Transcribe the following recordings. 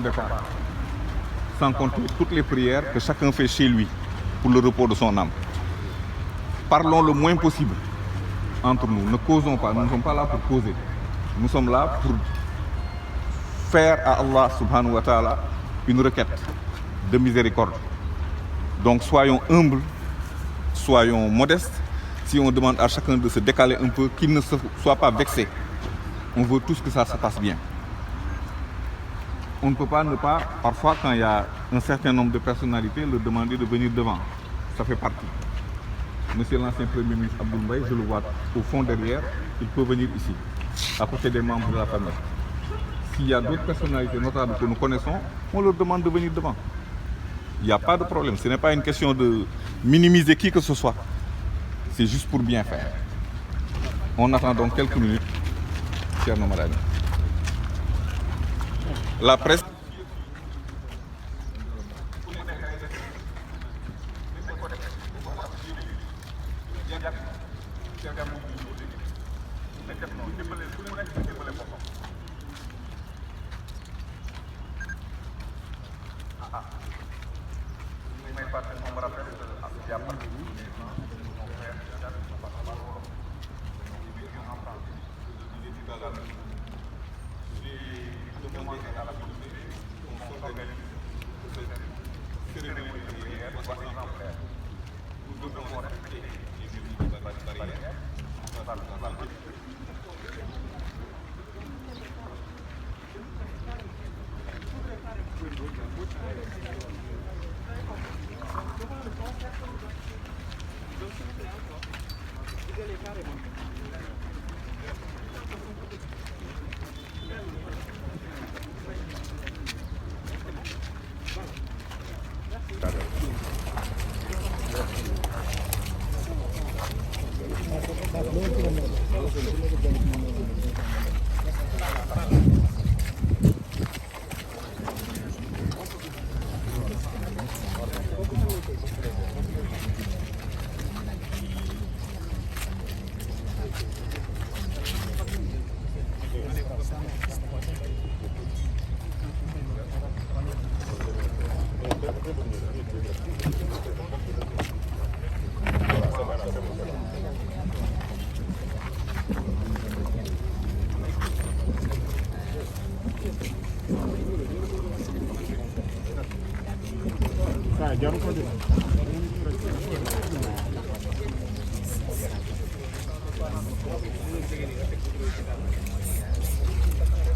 départ, sans compter toutes les prières que chacun fait chez lui pour le repos de son âme. Parlons le moins possible entre nous, ne causons pas, nous ne sommes pas là pour causer. Nous sommes là pour faire à Allah subhanahu wa ta'ala une requête de miséricorde. Donc soyons humbles, soyons modestes. Si on demande à chacun de se décaler un peu, qu'il ne soit pas vexé. On veut tous que ça se passe bien. On ne peut pas ne pas, parfois quand il y a un certain nombre de personnalités, leur demander de venir devant. Ça fait partie. Monsieur l'ancien Premier ministre Abdoul Mbaye, je le vois au fond derrière, il peut venir ici, à côté des membres de la famille. S'il y a d'autres personnalités notables que nous connaissons, on leur demande de venir devant. Il n'y a pas de problème. Ce n'est pas une question de minimiser qui que ce soit. C'est juste pour bien faire. On attend donc quelques minutes, chers Nomadani. La presse.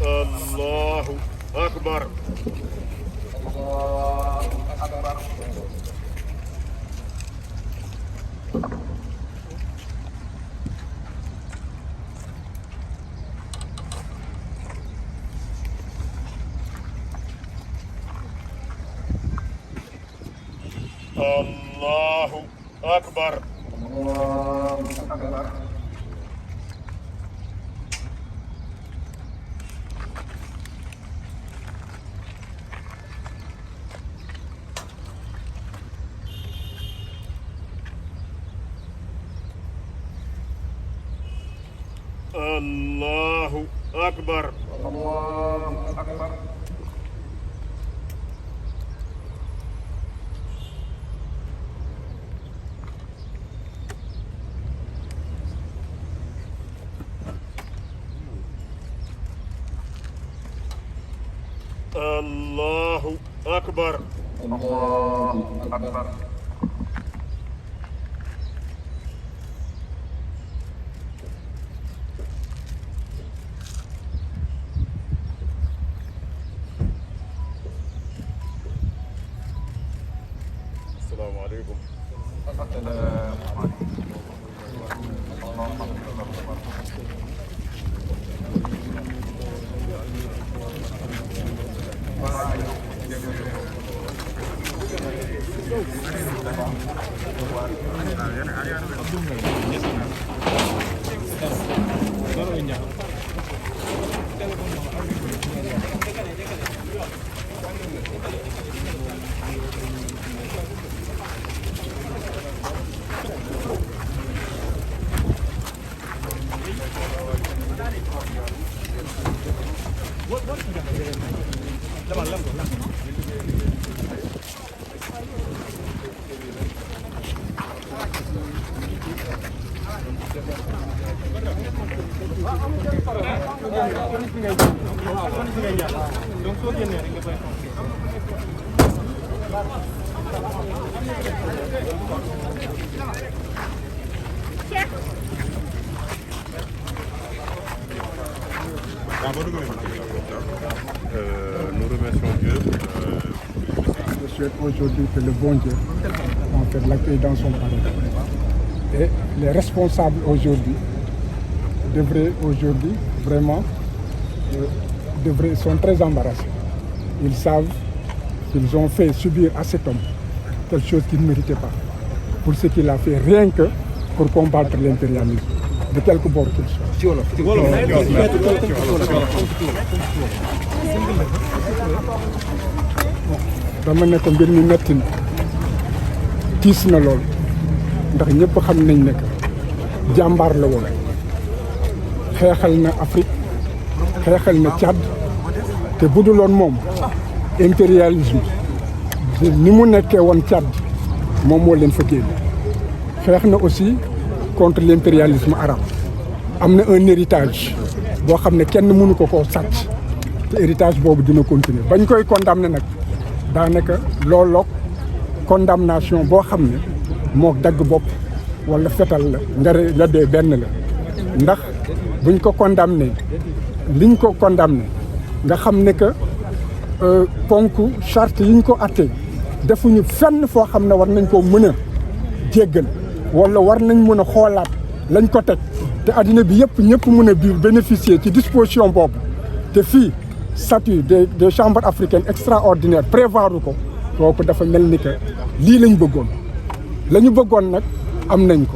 Allahu Akbar. Allahu Akbar. Allahu Akbar. Allahu Akbar. Allahu Akbar. Allahu Akbar. Assalamu alaikum. What Nous remercions Dieu. Je souhaite aujourd'hui que le bon Dieu en fait l'accueille dans son paradis. Et les responsables aujourd'hui devraient aujourd'hui vraiment sont très embarrassés. Ils savent qu'ils ont fait subir à cet homme quelque chose qu'il ne méritait pas. Pour ce qu'il a fait, rien que pour combattre l'impérialisme, de quelque bord qu'il soit. dama ne ko mbir mi metti na tiis na lool ndax ñëpp xam nañ ne que jàmbaar la woon xeexal na Afrique xeexal na Tchad te bu dul woon moom impérialisme ni mu nekkee woon Tchad moom moo leen fa génne xeex na aussi contre l'impérialisme arabe am na un héritage boo xam ne kenn mënu ko koo sàcc te héritage boobu dina continuer bañ koy condamné nag daanaka looloog condamnation boo xam ne moo dagg bopp wala fetal la nga dee benn la ndax buñ ko condamné liñ ko condamné nga xam ne que ponk charte yiñ ko attee defuñu fenn foo xam ne war nañ koo mën a jéggal wala war nañ mën a xoolaat lañ ko teg te addina bi yëpp ñëpp mën a bénéficier ci disposition boobu te fii statut des chambres africaines extraordinaires prévoir ko kooku dafa mel ni que lii lañ bëggoon la ñu bëggoon nag am nañ ko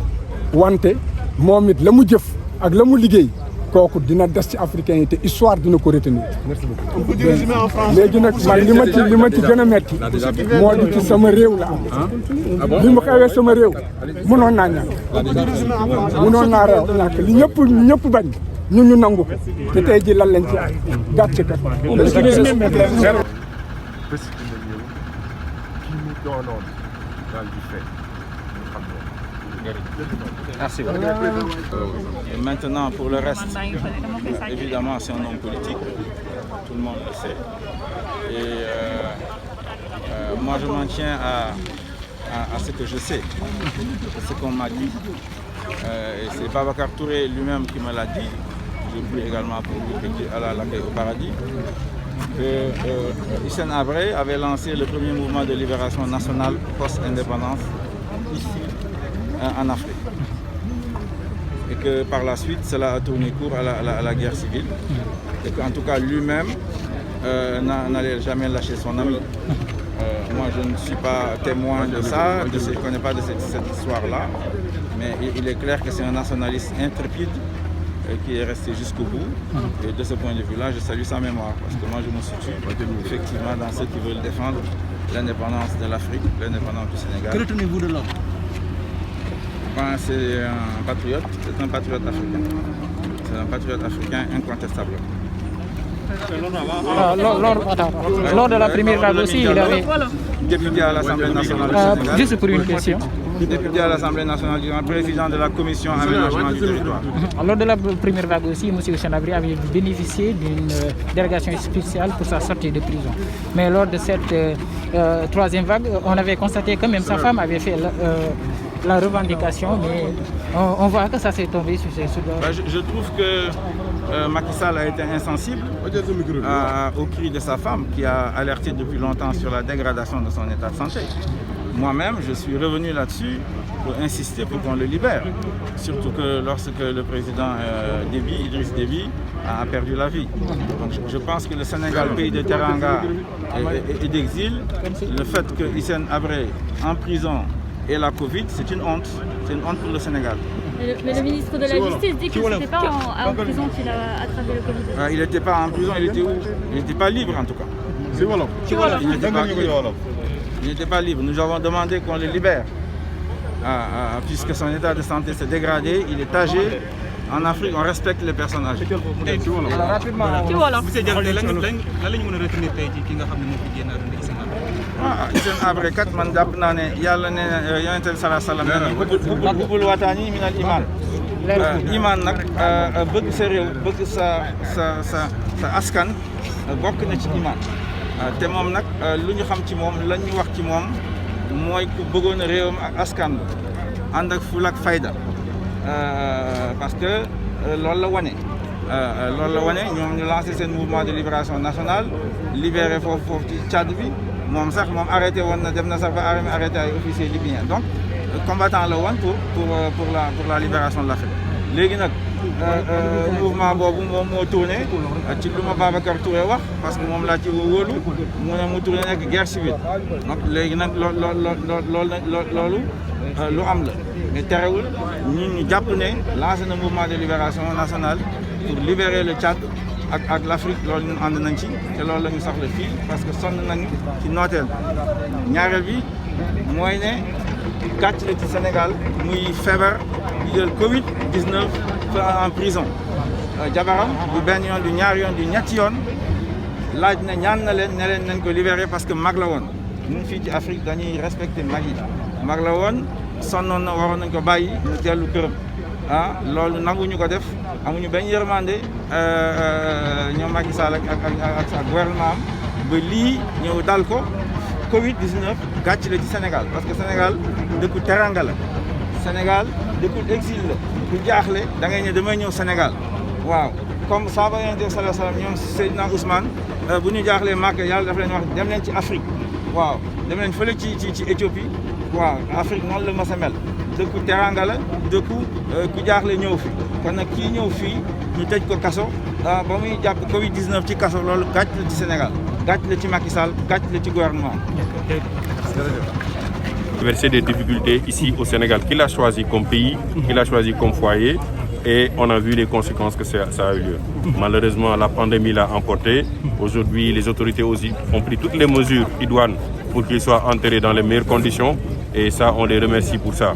wante moom it la mu jëf ak la mu liggéey kooku dina des ci africain yi te histoire dina ko retenir. Merci beaucoup. léegi nag man li ma ci gën a metti moo di ci sama réew la am li mu xewee sama réew mënoon naa ñàkk mënoon naa réew ñàkk li ñëpp bañ ñun ñu nangu ko te tey ji lan lañ ci ay gàcce kat Merci beaucoup. Et maintenant, pour le reste, évidemment, c'est un homme politique, tout le monde le sait. Et moi, je m'en tiens à ce que je sais, à ce qu'on m'a dit. Et c'est Babacar Touré lui-même qui me l'a dit. Je prie également pour lui que Dieu l'accueille au paradis. Que Hissène Habré avait lancé le premier mouvement de libération nationale post-indépendance ici en Afrique. Et que par la suite, cela a tourné court à la guerre civile. Et qu'en tout cas, lui-même n'allait jamais lâcher son ami. Moi, je ne suis pas témoin de ça, je ne connais pas de cette histoire-là. Mais il est clair que c'est un nationaliste intrépide qui est resté jusqu'au bout. Et de ce point de vue-là, je salue sa mémoire. Parce que moi, je me situe effectivement dans ceux qui veulent défendre l'indépendance de l'Afrique, l'indépendance du Sénégal. Que retenez-vous de l'homme? C'est un patriote africain. C'est un patriote africain incontestable. Lors de la première vague aussi, il avait... Député à l'Assemblée nationale du Sénégal. Juste pour une question. Député à l'Assemblée nationale du Sénégal, président de la commission aménagement du territoire. Lors de la première vague aussi, M. Hissène Habré avait bénéficié d'une délégation spéciale pour sa sortie de prison. Mais lors de cette troisième vague, on avait constaté que même sa femme avait fait la revendication, mais on voit que ça s'est tombé sur ses soudains. Je trouve que Macky Sall a été insensible au cri de sa femme qui a alerté depuis longtemps sur la dégradation de son état de santé. Moi-même, je suis revenu là-dessus pour insister pour qu'on le libère. Surtout que lorsque le président Idriss Déby a perdu la vie. Donc je pense que le Sénégal, pays de Teranga et d'exil, le fait que Hissène Habré en prison et la Covid, c'est une honte. C'est une honte pour le Sénégal. Mais le ministre de la Justice dit que ce n'était pas en prison qu'il a attrapé le Covid. Il n'était pas en prison, il était où? Il n'était pas libre en tout cas. Il n'était pas libre. Il n'était pas libre. Nous avons demandé qu'on le libère. Puisque son état de santé s'est dégradé, il est âgé. En Afrique, on respecte les personnes âgées. Alors, rapidement, Hissène Habré kat man jàpp naa ne yàlla nee na yonent bi sallallahu alayhi wa sallam nee na bubul wataani minal iman imaan nag bëgg sa réew bëgg sa askan bokk na ci imaan te moom nag lu ñu xam ci moom la ñu wax ci moom mooy ku bëggoon a réewam ak askan ànd ak ful ak fayda parce que loolu la wane ñoom ñu lancé seen mouvement de libération nationale libéré foofu ci Tchad bi moom sax moom arrêté woon na dem na sax ba arrêté ay officiers libyens donc combattant la woon pour la libération de l'Afrique léegi nag mouvement boobu moom moo tourné ci lu ma Babacar Touré wax parce que moom laa ci wóolu mu tourné nekk guerre civile donc léegi nag loolu lu am la mais terewul ñun ñu jàpp ne lancé na mouvement de libération nationale pour libérer le Tchad ak l'Afrique loolu ñun ànd nañ ci te loolu la ñu soxla fii parce que sonn nañu ci nooteel ñaareel bi mooy ne gàcc la ci Sénégal muy feebar di jël Covid-19 en prison jabaram du benn yoon du ñaar yoon du ñetti yoon laaj na ñaan na leen ne leen nañ ko libérer parce que mag la woon ñun fii ci Afrique dañuy respecté mag yi mag la woon sonnoon na waroon nañ ko bàyyi mu dellu këram loolu nanguñu ko def amuñu benn yërmande ñoom Macky Sall ak gouvernement am ba lii ñëw dal ko Covid-19 gàcc la ci Sénégal parce que Sénégal dëkku teranga la Sénégal dëkku exil la ku jaaxle da ngay ne damay ñëw Sénégal waaw comme saaba yonent bi sallallahu alayhi wasallam ñoom Seydina Ousmane bu ñu jaaxlee Màkka yàlla dafa leen wax dem leen ci Afrique waaw dem leen fële ci Éthiopie waaw Afrique noonu la mas a mel dëkku teranga la dëkku ku jaaxle ñëw fi kon nag kii ñëw fii ñu tëj ko kaso ba muy jàpp Covid-19 ci kaso loolu gàcc la ci Sénégal gàcc la ci Macky Sall gàcc la ci gouvernement. Traverser des difficultés ici au Sénégal qu'il a choisi comme pays, qu'il a choisi comme foyer et on a vu les conséquences que ça a eu lieu. Malheureusement, la pandémie l'a emporté. Aujourd'hui, les autorités aussi ont pris toutes les mesures idoines pour qu'il soit enterré dans les meilleures conditions et ça, on les remercie pour ça.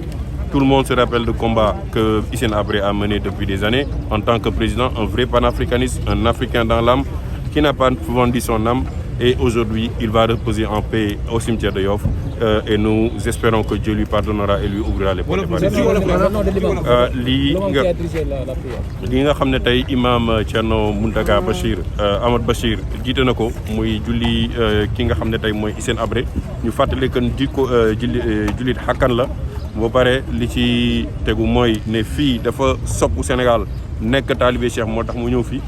Tout le monde se rappelle le combat que Hissène Habré a mené depuis des années en tant que président, un vrai panafricaniste, un Africain dans l'âme qui n'a pas vendu son âme. Et aujourd'hui, il va reposer en paix au cimetière de Yoff et nous espérons que Dieu lui pardonnera et lui ouvrira les portes. Li nga xam ne tey imam Thierno Mountaga Bachir Ahmad Bachir jiite na ko muy julli ki nga xam ne tey mooy Hissène Habré ñu fàttali que di ko jullit xakkan la ba pare li ci tegu mooy ne fii dafa sopp Sénégal nekk taalibe Cheikh moo tax mu ñëw fii